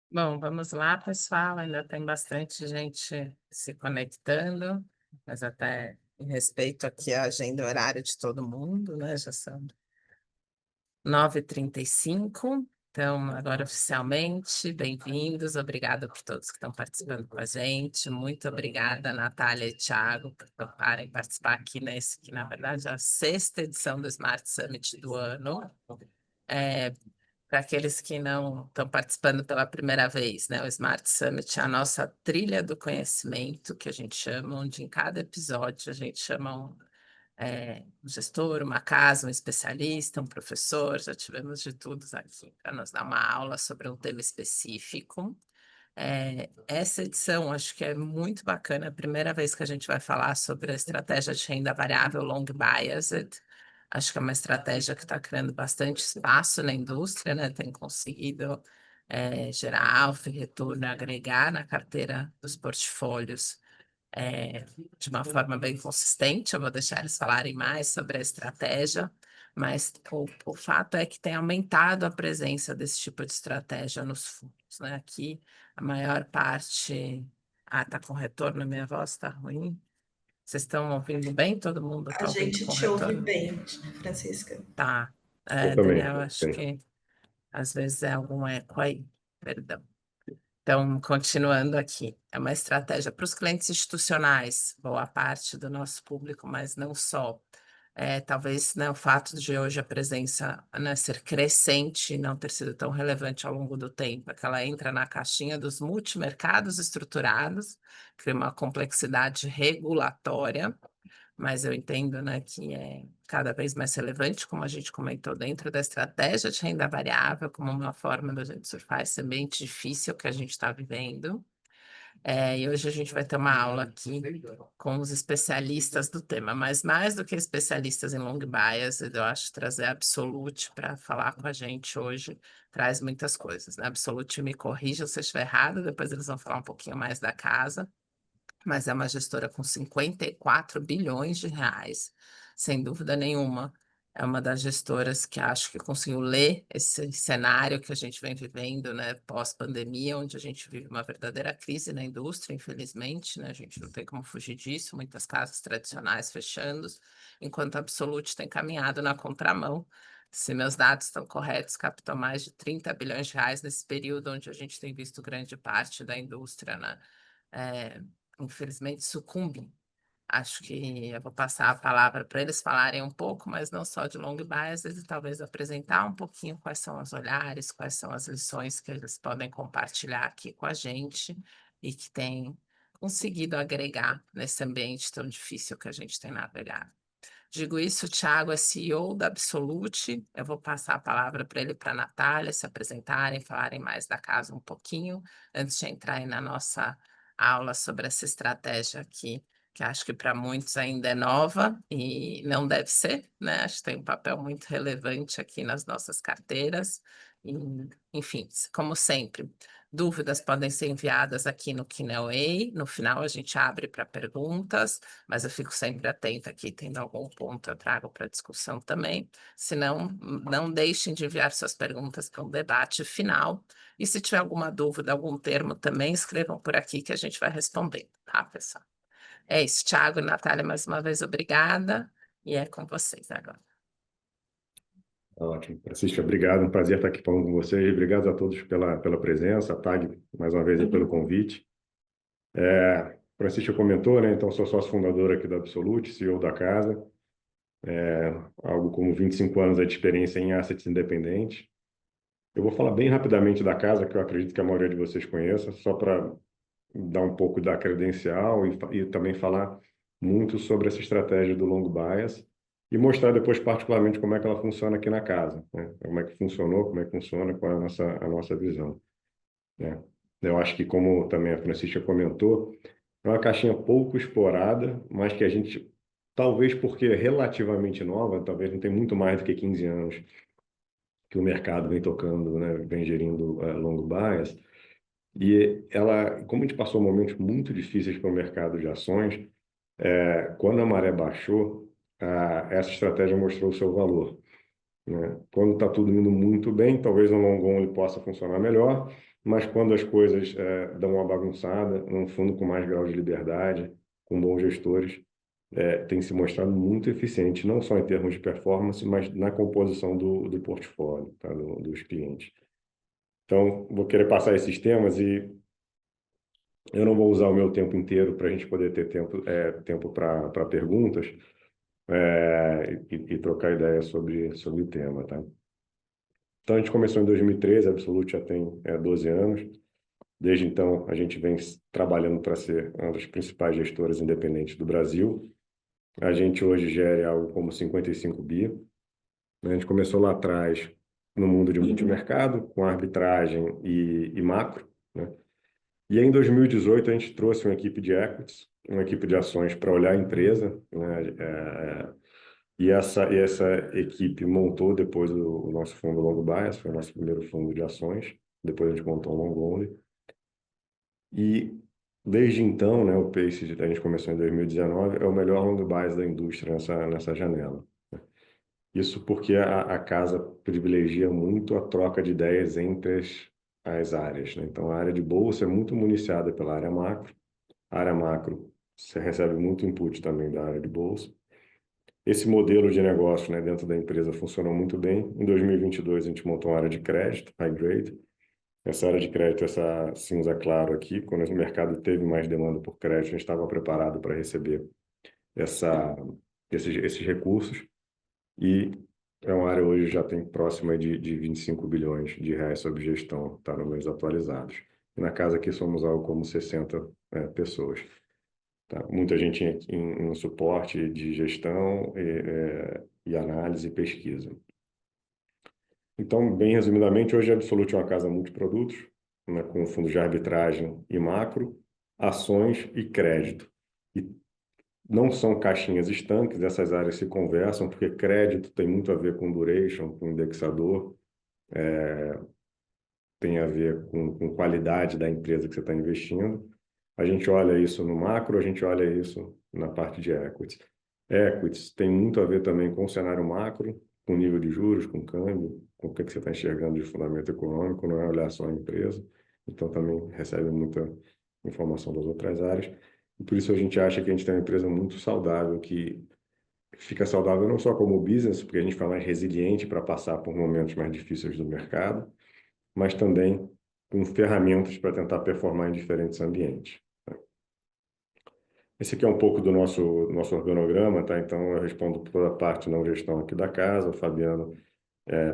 Bom, vamos lá, pessoal. Ainda tem bastante gente se conectando, mas até em respeito aqui à agenda horária de todo mundo, né? Já são 9h35. Então, agora oficialmente, bem-vindos. Obrigada por todos que estão participando com a gente. Muito obrigada, Natália e Thiago, por toparem participar aqui nesse, que na verdade é a sexta edição do Smart Summit do ano. É, para aqueles que não estão participando pela primeira vez, né? O Smart Summit é a nossa trilha do conhecimento, que a gente chama, onde em cada episódio a gente chama um gestor, uma casa, um especialista, um professor, já tivemos de tudo aqui para nos dar uma aula sobre um tema específico. Essa edição acho que é muito bacana, é a primeira vez que a gente vai falar sobre a estratégia de renda variável long biased. Acho que é uma estratégia que está criando bastante espaço na indústria, né? Tem conseguido gerar alfa e retorno, agregar na carteira dos portfólios de uma forma bem consistente. Eu vou deixar eles falarem mais sobre a estratégia, mas o fato é que tem aumentado a presença desse tipo de estratégia nos fundos, né? Aqui, a maior parte. Ah, tá com retorno, minha voz está ruim. Vocês estão ouvindo bem? Todo mundo A está ouvindo gente com te ouve retorno? bem, Francisca. Tá. Exatamente, Daniel, acho sim. que às vezes é algum eco aí. Perdão. Então, continuando aqui, é uma estratégia para os clientes institucionais, boa parte do nosso público, mas não só. Talvez, né, o fato de hoje a presença, né, ser crescente e não ter sido tão relevante ao longo do tempo, é que ela entra na caixinha dos multimercados estruturados, cria uma complexidade regulatória, mas eu entendo, né, que é cada vez mais relevante, como a gente comentou, dentro da estratégia de renda variável, como uma forma da gente surfar esse ambiente difícil que a gente está vivendo. E hoje a gente vai ter uma aula aqui com os especialistas do tema, mas mais do que especialistas em long bias, eu acho trazer a Absolute para falar com a gente hoje traz muitas coisas, né? Absolute me corrija se eu estiver errado, depois eles vão falar um pouquinho mais da casa, mas é uma gestora com 54 bilhões de reais, sem dúvida nenhuma. É uma das gestoras que acho que conseguiu ler esse cenário que a gente vem vivendo, né, pós-pandemia, onde a gente vive uma verdadeira crise na indústria, infelizmente, né, a gente não tem como fugir disso, muitas casas tradicionais fechando, enquanto a Absolute tem caminhado na contramão. Se meus dados estão corretos, captou mais de 30 bilhões de reais nesse período onde a gente tem visto grande parte da indústria, né, é, infelizmente sucumbe. Acho que eu vou passar a palavra para eles falarem um pouco, mas não só de long biases, e talvez apresentar um pouquinho quais são os olhares, quais são as lições que eles podem compartilhar aqui com a gente e que têm conseguido agregar nesse ambiente tão difícil que a gente tem navegado. Digo isso, o Thiago é CEO da Absolute. Eu vou passar a palavra para ele e para a Natália se apresentarem, falarem mais da casa um pouquinho, antes de entrar aí na nossa aula sobre essa estratégia aqui, que acho que para muitos ainda é nova e não deve ser, né? Acho que tem um papel muito relevante aqui nas nossas carteiras. E, enfim, como sempre, dúvidas podem ser enviadas aqui no Q&A. No final a gente abre para perguntas, mas eu fico sempre atenta aqui, tendo algum ponto eu trago para discussão também. Se não, não deixem de enviar suas perguntas para o debate final. E se tiver alguma dúvida, algum termo também, escrevam por aqui que a gente vai responder, tá, pessoal? É isso, Thiago e Natália, mais uma vez, obrigada. E é com vocês agora. Ótimo. Francisca, obrigado. Um prazer estar aqui falando com vocês. Obrigado a todos pela presença, a Tag, mais uma vez, aí, pelo convite. Francisca comentou, né? Então, sou sócio fundador aqui da Absolute, CEO da casa. Algo como 25 anos aí de experiência em assets independentes. Eu vou falar bem rapidamente da casa, que eu acredito que a maioria de vocês conheça, só para dar um pouco da credencial e também falar muito sobre essa estratégia do long bias e mostrar depois particularmente como é que ela funciona aqui na casa, né? Como é que funcionou, como é que funciona, qual é a nossa visão, né? Eu acho que, como também a Francisca comentou, é uma caixinha pouco explorada, mas que a gente, talvez porque é relativamente nova, talvez não tem muito mais do que 15 anos que o mercado vem tocando, né, vem gerindo long bias, e ela, como a gente passou momentos muito difíceis para o mercado de ações, quando a maré baixou, essa estratégia mostrou o seu valor. né? Quando está tudo indo muito bem, talvez um long only possa funcionar melhor, mas quando as coisas dão uma bagunçada, um fundo com mais grau de liberdade, com bons gestores, tem se mostrado muito eficiente, não só em termos de performance, mas na composição do portfólio, tá? Dos clientes. Então, vou querer passar esses temas e eu não vou usar o meu tempo inteiro para a gente poder ter tempo para perguntas, e trocar ideia sobre o tema, tá? Então, a gente começou em 2013, a Absolute já tem 12 anos. Desde então, a gente vem trabalhando para ser uma das principais gestoras independentes do Brasil. A gente hoje gera algo como 55 bi. A gente começou lá atrás no mundo de multimercado, com arbitragem e macro, né? E aí, em 2018, a gente trouxe uma equipe de equities, uma equipe de ações para olhar a empresa, né? E essa equipe montou depois o nosso fundo Long Bias, foi o nosso primeiro fundo de ações. Depois a gente montou um Long Only. E desde então, né, o Pace, a gente começou em 2019, é o melhor Long Bias da indústria nessa janela. Isso porque a casa privilegia muito a troca de ideias entre as áreas, né? Então, a área de bolsa é muito municiada pela área macro. A área macro, você recebe muito input também da área de bolsa. Esse modelo de negócio, né, dentro da empresa funcionou muito bem. Em 2022, a gente montou uma área de crédito, high grade. Essa área de crédito, essa cinza claro aqui, quando o mercado teve mais demanda por crédito, a gente estava preparado para receber essa, esses recursos. E é uma área hoje já tem próxima de 25 bilhões de reais sob gestão, está números atualizados. E na casa aqui somos algo como 60 pessoas. Tá? Muita gente em suporte de gestão e análise e pesquisa. Então, bem resumidamente, hoje a Absolute é uma casa multiprodutos, né, com fundos de arbitragem e macro, ações e crédito. E não são caixinhas estanques, essas áreas se conversam, porque crédito tem muito a ver com duration, com indexador, tem a ver com qualidade da empresa que você está investindo. A gente olha isso no macro, a gente olha isso na parte de equities. Equities tem muito a ver também com o cenário macro, com nível de juros, com câmbio, com o que você está enxergando de fundamento econômico, não é olhar só a empresa. Então, também recebe muita informação das outras áreas. E por isso a gente acha que a gente tem uma empresa muito saudável, que fica saudável não só como business, porque a gente fica mais resiliente para passar por momentos mais difíceis do mercado, mas também com ferramentas para tentar performar em diferentes ambientes. Esse aqui é um pouco do nosso organograma, tá? Então, eu respondo por toda a parte não gestão aqui da casa, o Fabiano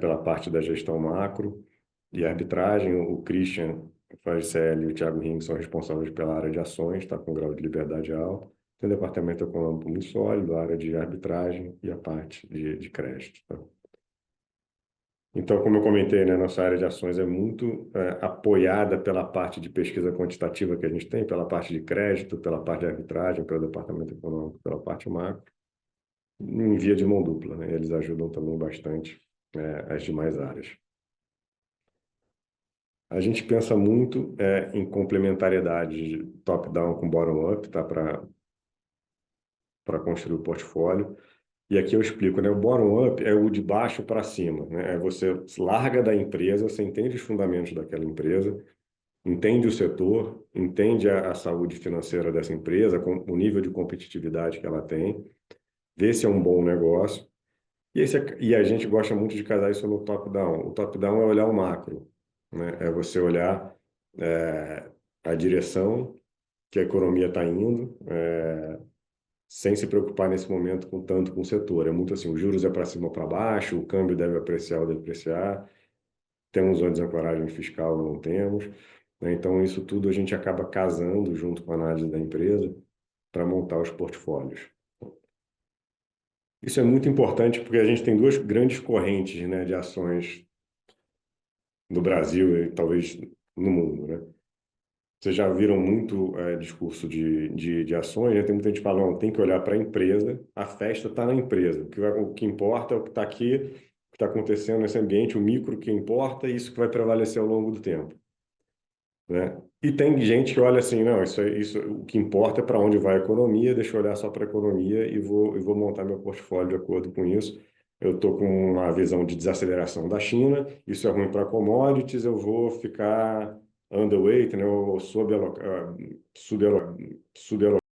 pela parte da gestão macro e arbitragem, o Christian faz CL e o Thiago Ring são responsáveis pela área de ações, tá? Com grau de liberdade alto. Tem o departamento econômico muito sólido, a área de arbitragem e a parte de crédito, tá? Então, como eu comentei, né, nossa área de ações é muito apoiada pela parte de pesquisa quantitativa que a gente tem, pela parte de crédito, pela parte de arbitragem, pelo departamento econômico, pela parte macro, em via de mão dupla, né? Eles ajudam também bastante as demais áreas. A gente pensa muito em complementariedade top-down com bottom-up, tá? Para construir o portfólio. E aqui eu explico, né? O bottom-up é o de baixo para cima, né? É você larga da empresa, você entende os fundamentos daquela empresa, entende o setor, entende a saúde financeira dessa empresa, com o nível de competitividade que ela tem, vê se é um bom negócio. E a gente gosta muito de casar isso no top-down. O top-down é olhar o macro, né? É você olhar a direção que a economia está indo, sem se preocupar nesse momento tanto com o setor. É muito assim, os juros é para cima ou para baixo, o câmbio deve apreciar ou depreciar, temos uma desancoragem fiscal ou não temos, né? Então, isso tudo a gente acaba casando junto com a análise da empresa para montar os portfólios. Isso é muito importante porque a gente tem duas grandes correntes, né, de ações no Brasil e talvez no mundo, né? Vocês já viram muito discurso de ações, né? Tem muita gente falando, tem que olhar para a empresa, a festa está na empresa. O que importa é o que está aqui, o que está acontecendo nesse ambiente, o micro que importa, e isso que vai prevalecer ao longo do tempo, né? E tem gente que olha assim, não, isso o que importa é para onde vai a economia, deixa eu olhar só para a economia e vou montar meu portfólio de acordo com isso. eu estou com uma visão de desaceleração da China, isso é ruim para commodities, eu vou ficar underweight, né, ou subalocado